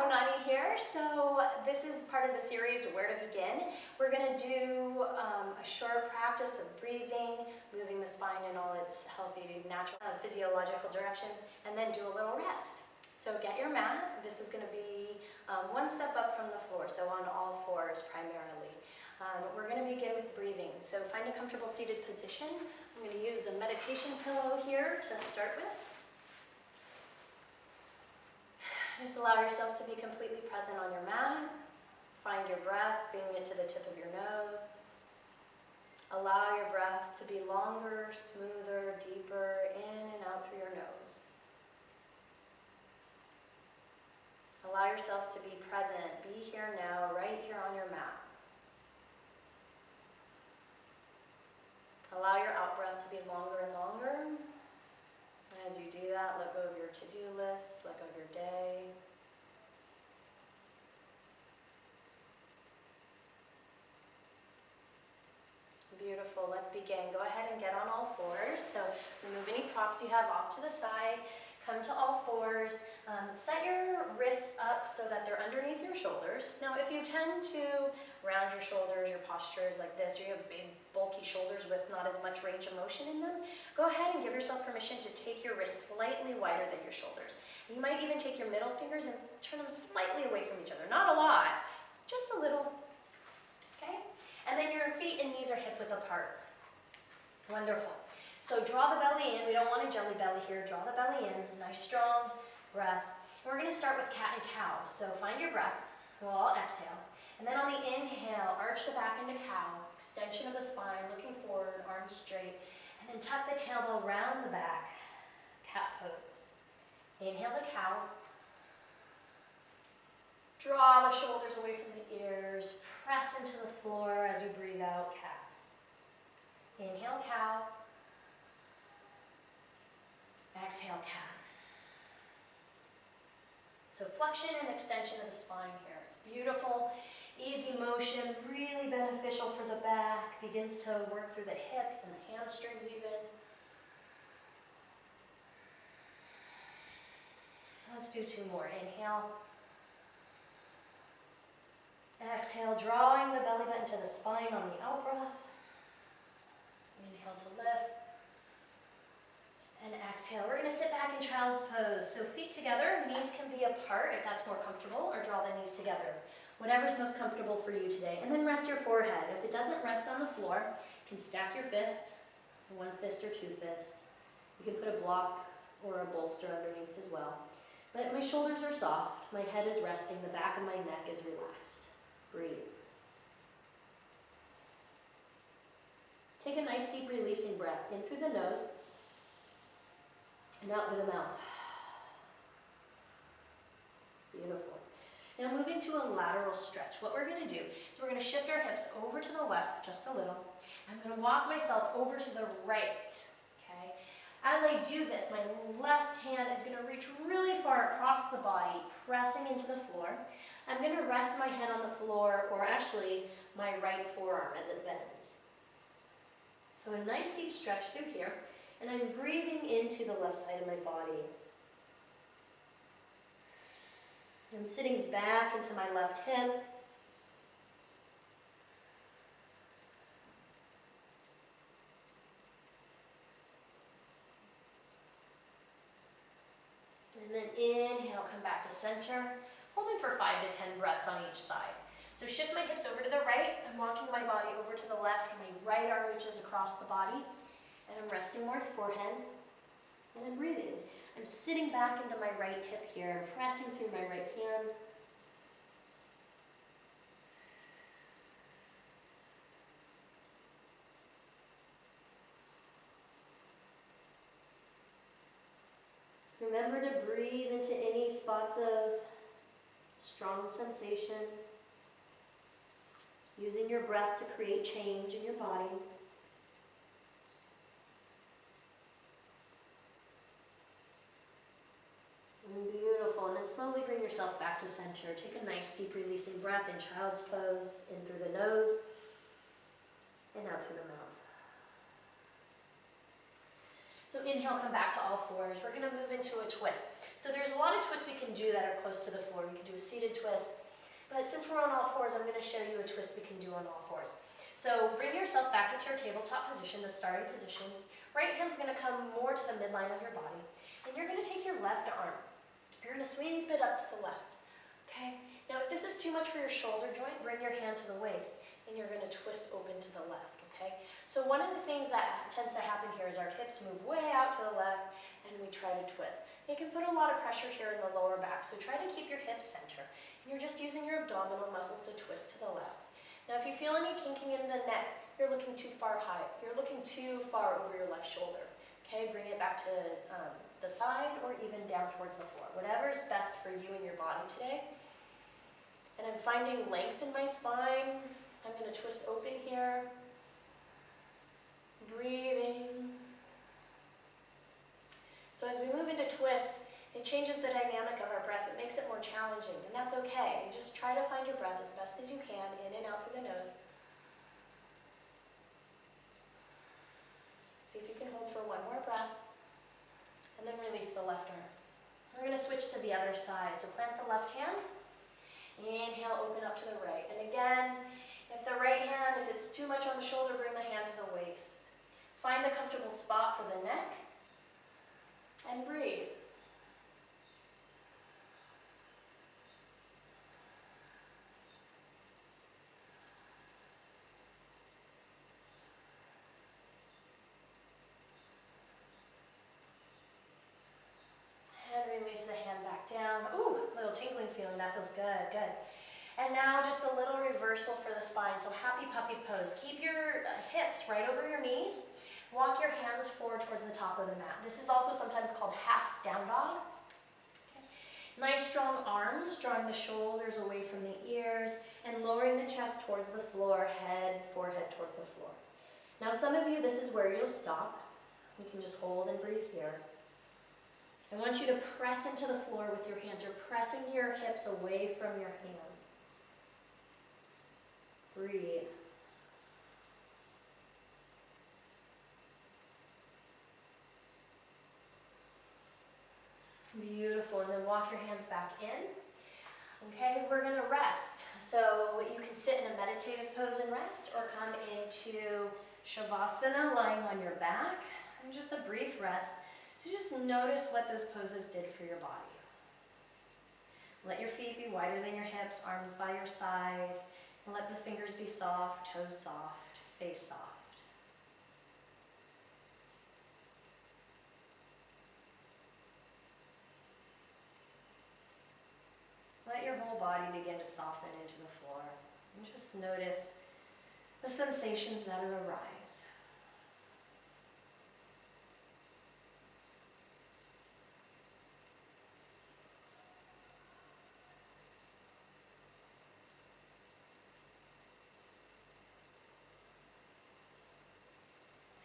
Nani here. So this is part of the series, Where to Begin. We're going to do a short practice of breathing, moving the spine in all its healthy, natural, physiological directions, and then do a little rest. So get your mat. This is going to be one step up from the floor, so on all fours primarily. We're going to begin with breathing. So find a comfortable seated position. I'm going to use a meditation pillow here to start with. Just allow yourself to be completely present on your mat. Find your breath, bringing it to the tip of your nose. Allow your breath to be longer, smoother, deeper, in and out through your nose. Allow yourself to be present, be here now, right here on your mat. Allow your out-breath to be longer and longer. And as you do that, let go of your to-do list, let go of your day. Beautiful, let's begin. Go ahead and get on all fours. So remove any props you have off to the side. Come to all fours. Set your wrists up so that they're underneath your shoulders. Now, if you tend to round your shoulders, your posture is like this, or you have big, bulky shoulders with not as much range of motion in them, go ahead and give yourself permission to take your wrists slightly wider than your shoulders. You might even take your middle fingers and turn them slightly away from each other. Not a lot, just a little. Okay? And then your feet and knees are hip width apart. Wonderful. So draw the belly in. We don't want a jelly belly here. Draw the belly in. Nice strong breath. And we're going to start with cat and cow. So find your breath. We'll all exhale. And then on the inhale, arch the back into cow. Extension of the spine, looking forward, arms straight. And then tuck the tailbone round the back. Cat pose. Inhale to cow. Draw the shoulders away from the ears. Press into the floor as you breathe out, cat. Inhale, cow. Exhale, cat. So flexion and extension of the spine here. It's beautiful, easy motion, really beneficial for the back. Begins to work through the hips and the hamstrings even. Let's do two more. Inhale. Exhale, drawing the belly button to the spine on the out-breath. Inhale to lift. And exhale. We're going to sit back in child's pose. So feet together, knees can be apart if that's more comfortable, or draw the knees together. Whatever's most comfortable for you today. And then rest your forehead. If it doesn't rest on the floor, you can stack your fists, one fist or two fists. You can put a block or a bolster underneath as well. But my shoulders are soft, my head is resting, the back of my neck is relaxed. Breathe. Take a nice deep releasing breath in through the nose and out through the mouth. Beautiful. Now moving to a lateral stretch. What we're going to do is we're going to shift our hips over to the left just a little. I'm going to walk myself over to the right. Okay? As I do this, my left hand is going to reach really far across the body, pressing into the floor. I'm going to rest my head on the floor, or actually my right forearm as it bends. So a nice deep stretch through here, and I'm breathing into the left side of my body. I'm sitting back into my left hip. And then inhale, come back to center, holding for 5 to 10 breaths on each side. So shift my hips over to the right. I'm walking my body over to the left. My right arm reaches across the body. And I'm resting more to forehead. And I'm breathing. I'm sitting back into my right hip here. I'm pressing through my right hand. Remember to breathe into any spots of strong sensation. Using your breath to create change in your body. Beautiful. And then slowly bring yourself back to center. Take a nice deep releasing breath in child's pose, in through the nose, and out through the mouth. So inhale, come back to all fours. We're going to move into a twist. So there's a lot of twists we can do that are close to the floor. We can do a seated twist, but since we're on all fours, I'm going to show you a twist we can do on all fours. So bring yourself back into your tabletop position, the starting position. Right hand's going to come more to the midline of your body, and you're going to take your left arm. You're going to sweep it up to the left, okay? Now if this is too much for your shoulder joint, bring your hand to the waist, and you're going to twist open to the left, okay? So one of the things that tends to happen here is our hips move way out to the left, and we try to twist. It can put a lot of pressure here in the lower back, so try to keep your hips center. And you're just using your abdominal muscles to twist to the left. Now if you feel any kinking in the neck, you're looking too far high. You're looking too far over your left shoulder. Okay, bring it back to the side or even down towards the floor. Whatever's best for you and your body today. And I'm finding length in my spine. I'm going to twist open here. Breathing. So as we move into twists, it changes the dynamic of our breath. It makes it more challenging, and that's okay. Just try to find your breath as best as you can, in and out through the nose. See if you can hold for one more breath, and then release the left arm. We're going to switch to the other side. So plant the left hand. Inhale, open up to the right. And again, if the right hand, if it's too much on the shoulder, bring the hand to the waist. Find a comfortable spot for the neck, and breathe. And release the hand back down. Ooh, little tingling feeling, that feels good, good. And now just a little reversal for the spine, so happy puppy pose. Keep your hips right over your knees. Walk your hands forward towards the top of the mat. This is also sometimes called half down dog. Okay. Nice strong arms, drawing the shoulders away from the ears and lowering the chest towards the floor, head, forehead towards the floor. Now some of you, this is where you'll stop. You can just hold and breathe here. I want you to press into the floor with your hands. You're pressing your hips away from your hands. Breathe. Beautiful, and then walk your hands back in. Okay, we're going to rest. So you can sit in a meditative pose and rest, or come into Shavasana, lying on your back, and just a brief rest to just notice what those poses did for your body. Let your feet be wider than your hips, arms by your side, and let the fingers be soft, toes soft, face soft. Let your whole body begin to soften into the floor, and just notice the sensations that arise.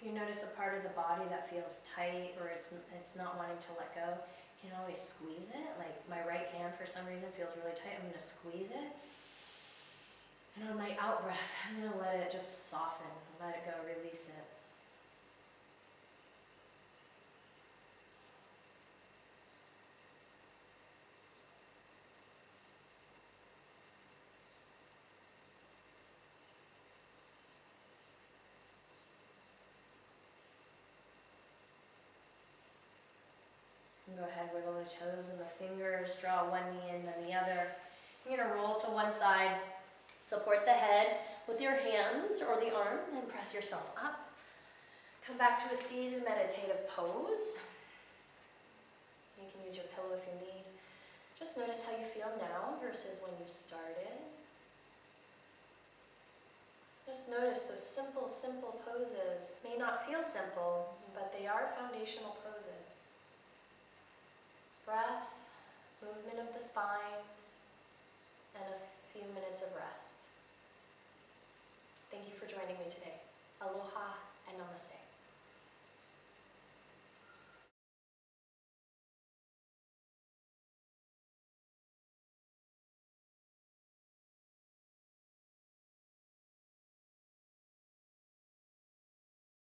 If you notice a part of the body that feels tight or it's not wanting to let go, you can always squeeze it. Like my right hand for some reason feels really tight. I'm going to squeeze it. And on my out breath, I'm going to let it just soften. Let it go, release it. And go ahead, wiggle the toes and the fingers, draw one knee in, then the other. You're going to roll to one side, support the head with your hands or the arm, and press yourself up. Come back to a seated meditative pose. You can use your pillow if you need. Just notice how you feel now versus when you started. Just notice those simple, simple poses. May not feel simple, but they are foundational poses. Breath, movement of the spine, and a few minutes of rest. Thank you for joining me today. Aloha and namaste.